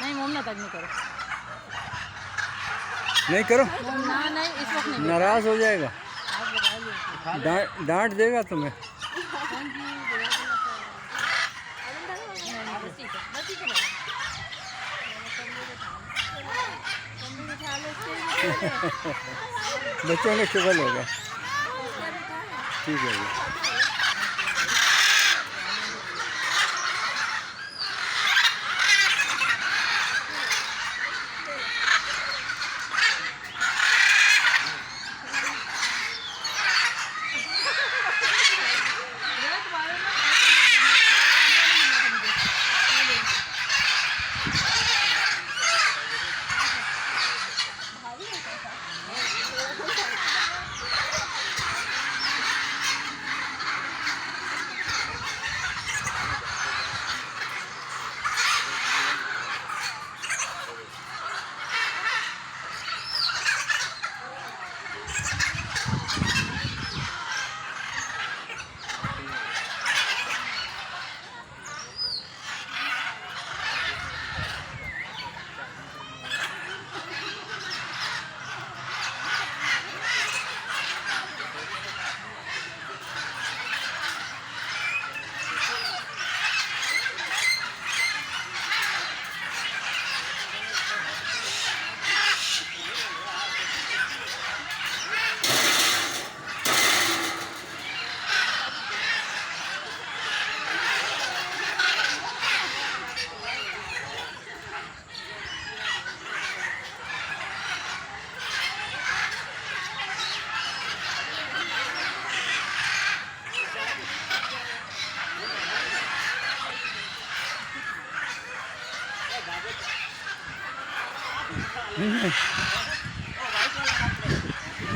नहीं मोम ना तक नहीं करो, नहीं करो, ना नहीं इस वक्त नहीं। नाराज हो जाएगा, डांट देगा तुम्हें। बच्चों में शुगल होगा। ठीक है जी।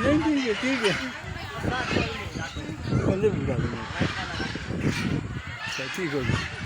नहीं ठीक है बंदे बुला देंगे। ठीक हो गया।